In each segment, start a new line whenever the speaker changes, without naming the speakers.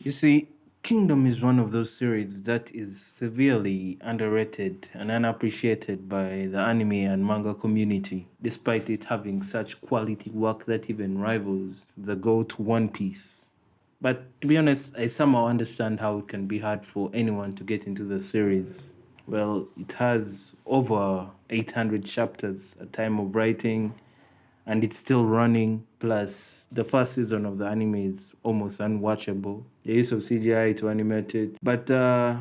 You see, Kingdom is one of those series that is severely underrated and unappreciated by the anime and manga community, despite it having such quality work that even rivals the GOAT One Piece. But to be honest, I somehow understand how it can be hard for anyone to get into the series. Well, it has over 800 chapters at time of writing, and it's still running. Plus, the first season of the anime is almost unwatchable. The use of CGI to animate it. But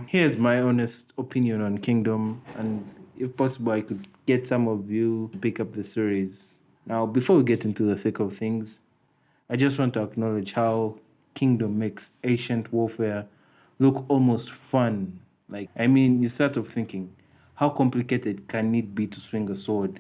here's my honest opinion on Kingdom, and if possible, I could get some of you to pick up the series. Now, before we get into the thick of things, I just want to acknowledge how Kingdom makes ancient warfare look almost fun. Like, I mean, you start off thinking, how complicated can it be to swing a sword?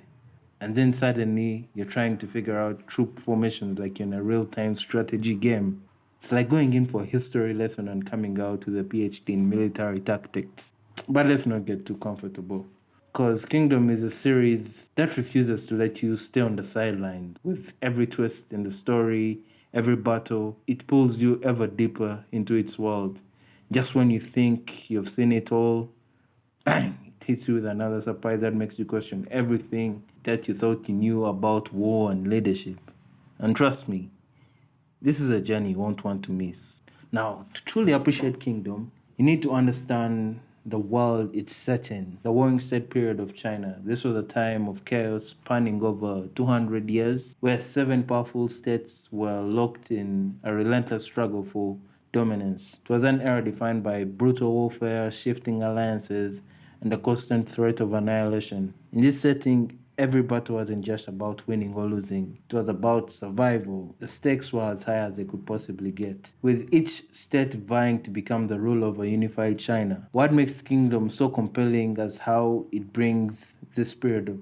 And then suddenly you're trying to figure out troop formations like in a real time strategy game. It's like going in for a history lesson and coming out with a PhD in military tactics. But let's not get too comfortable. Because Kingdom is a series that refuses to let you stay on the sidelines. With every twist in the story, every battle, it pulls you ever deeper into its world. Just when you think you've seen it all, bang, it hits you with another surprise that makes you question everything that you thought you knew about war and leadership. And trust me, this is a journey you won't want to miss. Now, to truly appreciate Kingdom, you need to understand the world it's set in, the Warring State period of China. This was a time of chaos spanning over 200 years, where seven powerful states were locked in a relentless struggle for dominance. It was an era defined by brutal warfare, shifting alliances, and the constant threat of annihilation. In this setting, every battle wasn't just about winning or losing, it was about survival. The stakes were as high as they could possibly get, with each state vying to become the ruler of a unified China. What makes Kingdom so compelling as how it brings this period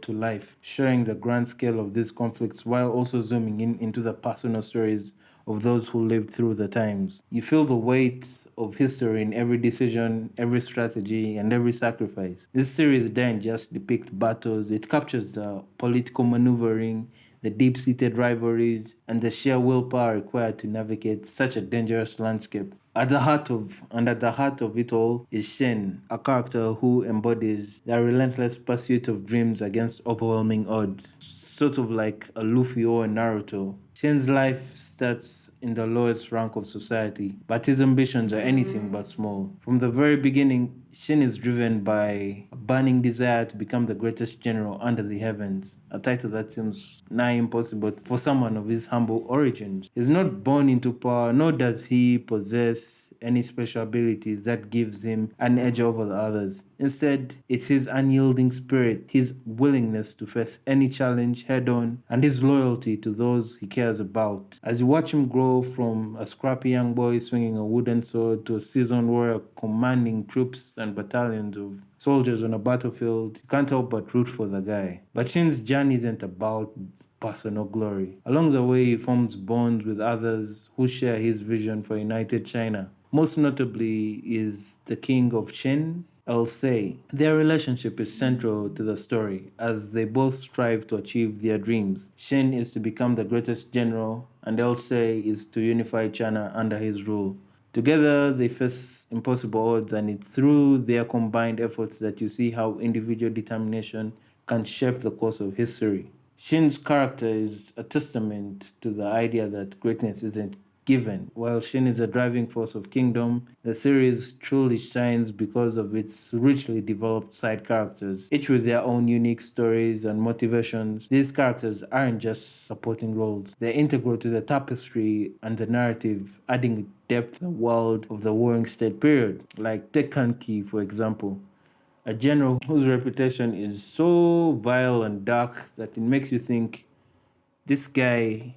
to life, showing the grand scale of these conflicts while also zooming in into the personal stories of those who lived through the times. You feel the weight of history in every decision, every strategy, and every sacrifice. This series doesn't just depict battles, it captures the political maneuvering, the deep seated rivalries, and the sheer willpower required to navigate such a dangerous landscape. At the heart of it all is Shin, a character who embodies the relentless pursuit of dreams against overwhelming odds, sort of like a Luffy or a Naruto. Shin's life starts in the lowest rank of society, but his ambitions are anything but small. From the very beginning, Shin is driven by a burning desire to become the greatest general under the heavens, a title that seems nigh impossible for someone of his humble origins. He's not born into power, nor does he possess any special abilities that gives him an edge over the others. Instead, it's his unyielding spirit, his willingness to face any challenge head on, and his loyalty to those he cares about. As you watch him grow from a scrappy young boy swinging a wooden sword to a seasoned warrior commanding troops and battalions of soldiers on a battlefield, you can't help but root for the guy. But Shin's journey isn't about personal glory. Along the way, he forms bonds with others who share his vision for united China. Most notably is the king of Qin, I'll say. Their relationship is central to the story as they both strive to achieve their dreams. Shin is to become the greatest general, and Elsei is to unify China under his rule. Together, they face impossible odds, and it's through their combined efforts that you see how individual determination can shape the course of history. Shin's character is a testament to the idea that greatness isn't given. While Shin is a driving force of Kingdom, the series truly shines because of its richly developed side characters, each with their own unique stories and motivations. These characters aren't just supporting roles, they're integral to the tapestry and the narrative, adding depth to the world of the Warring State period. Like Tekanki, for example, a general whose reputation is so vile and dark that it makes you think this guy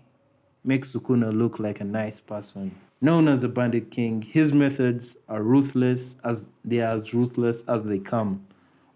makes Sukuna look like a nice person. Known as the Bandit King, his methods are as ruthless as they come,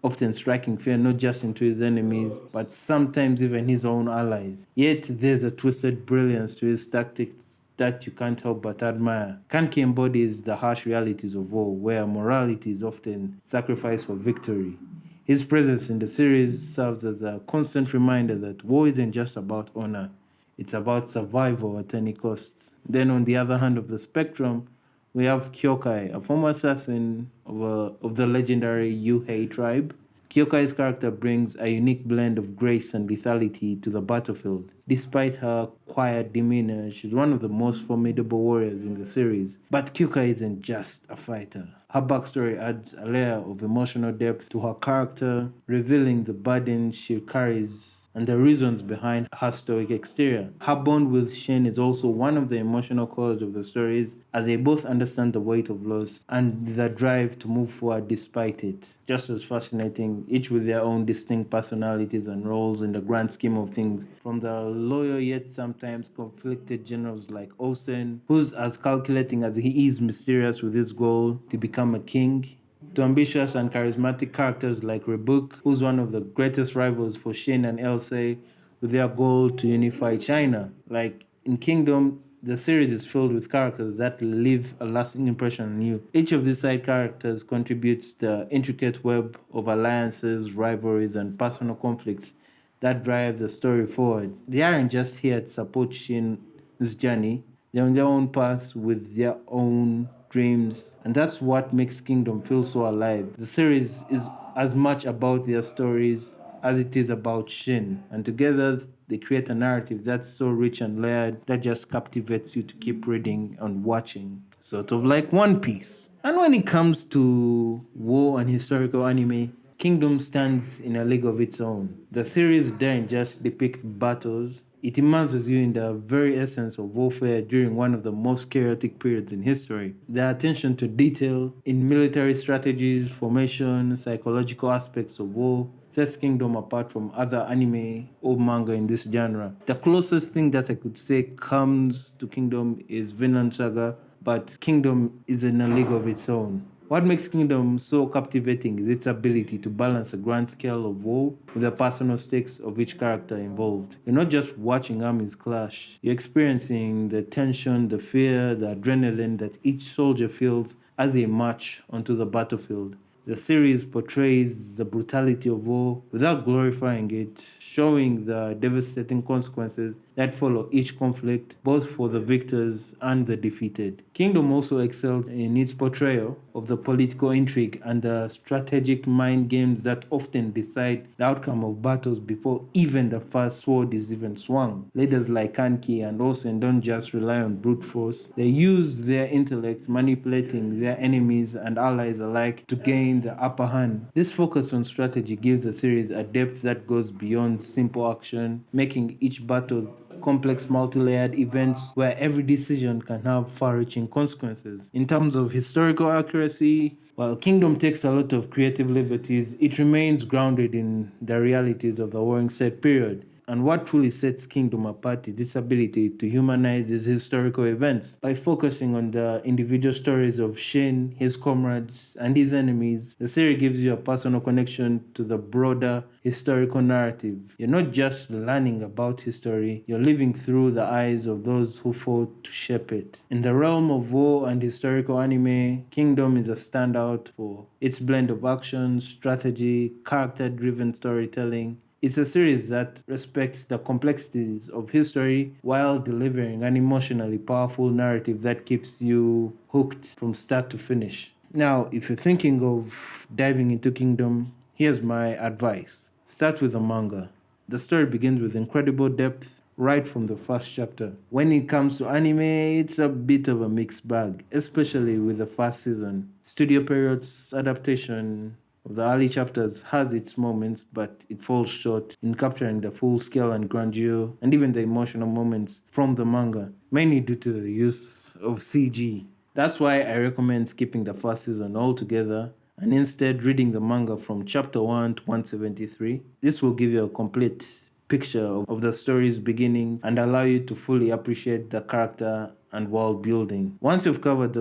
often striking fear not just into his enemies, but sometimes even his own allies. Yet there's a twisted brilliance to his tactics that you can't help but admire. Kanki embodies the harsh realities of war, where morality is often sacrificed for victory. His presence in the series serves as a constant reminder that war isn't just about honor, It's about survival at any cost. Then on the other hand of the spectrum, we have Kyokai, a former assassin of the legendary Yuhei tribe. Kyokai's character brings a unique blend of grace and lethality to the battlefield. Despite her quiet demeanor, she's one of the most formidable warriors in the series. But Kyokai isn't just a fighter. Her backstory adds a layer of emotional depth to her character, revealing the burden she carries and the reasons behind her stoic exterior. Her bond with Shin is also one of the emotional cores of the stories, as they both understand the weight of loss and the drive to move forward despite it. Just as fascinating, each with their own distinct personalities and roles in the grand scheme of things. From the loyal yet sometimes conflicted generals like Osen, who's as calculating as he is mysterious with his goal to become a king, to ambitious and charismatic characters like Rebuk, who's one of the greatest rivals for Shin and Elsei, with their goal to unify China. Like in Kingdom, the series is filled with characters that leave a lasting impression on you. Each of these side characters contributes the intricate web of alliances, rivalries, and personal conflicts that drive the story forward. They aren't just here to support Shin's journey, they're on their own path with their own dreams, and that's what makes Kingdom feel so alive. The series is as much about their stories as it is about Shin, and together they create a narrative that's so rich and layered that just captivates you to keep reading and watching, sort of like One Piece. And when it comes to war and historical anime, Kingdom stands in a league of its own. The series doesn't just depict battles, it immerses you in the very essence of warfare during one of the most chaotic periods in history. The attention to detail in military strategies, formation, psychological aspects of war sets Kingdom apart from other anime or manga in this genre. The closest thing that I could say comes to Kingdom is Vinland Saga, but Kingdom is in a league of its own. What makes Kingdom so captivating is its ability to balance a grand scale of war with the personal stakes of each character involved. You're not just watching armies clash, you're experiencing the tension, the fear, the adrenaline that each soldier feels as they march onto the battlefield. The series portrays the brutality of war without glorifying it, showing the devastating consequences that follow each conflict, both for the victors and the defeated. Kingdom also excels in its portrayal of the political intrigue and the strategic mind games that often decide the outcome of battles before even the first sword is even swung. Leaders like Kanki and Osen don't just rely on brute force, they use their intellect manipulating their enemies and allies alike to gain the upper hand. This focus on strategy gives the series a depth that goes beyond simple action, making each battle complex multi-layered events where every decision can have far-reaching consequences. In terms of historical accuracy, while Kingdom takes a lot of creative liberties, it remains grounded in the realities of the warring set period. And what truly sets Kingdom apart is its ability to humanize these historical events. By focusing on the individual stories of Shin, his comrades, and his enemies, the series gives you a personal connection to the broader historical narrative. You're not just learning about history, you're living through the eyes of those who fought to shape it. In the realm of war and historical anime, Kingdom is a standout for its blend of action, strategy, character driven storytelling. It's a series that respects the complexities of history while delivering an emotionally powerful narrative that keeps you hooked from start to finish. Now, if you're thinking of diving into Kingdom, here's my advice. Start with the manga. The story begins with incredible depth right from the first chapter. When it comes to anime, it's a bit of a mixed bag, especially with the first season. Studio Period's adaptation of the early chapters has its moments, but it falls short in capturing the full scale and grandeur and even the emotional moments from the manga, mainly due to the use of CG. That's why I recommend skipping the first season altogether and instead reading the manga from chapter 1 to 173. This will give you a complete picture of the story's beginning and allow you to fully appreciate the character and world building. Once you've covered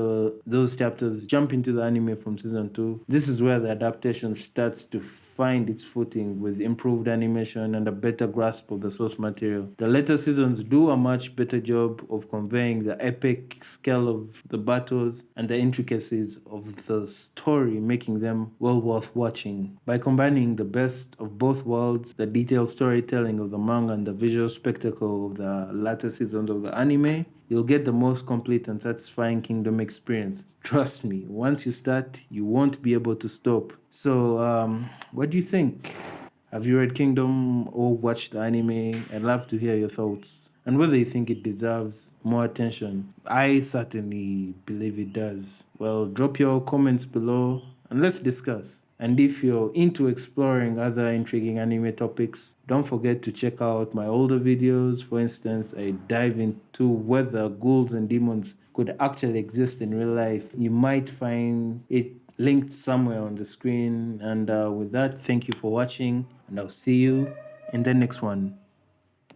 those chapters, jump into the anime from season 2. This is where the adaptation starts to find its footing with improved animation and a better grasp of the source material. The later seasons do a much better job of conveying the epic scale of the battles and the intricacies of the story, making them well worth watching. By combining the best of both worlds, the detailed storytelling of the manga and the visual spectacle of the latter seasons of the anime, you'll get the most complete and satisfying Kingdom experience. Trust me, once you start, you won't be able to stop. So, what do you think? Have you read Kingdom or watched the anime? I'd love to hear your thoughts and whether you think it deserves more attention. I certainly believe it does. Well, drop your comments below and let's discuss. And if you're into exploring other intriguing anime topics, don't forget to check out my older videos. For instance, I dive into whether ghouls and demons could actually exist in real life. You might find it linked somewhere on the screen. And with that, thank you for watching, and I'll see you in the next one.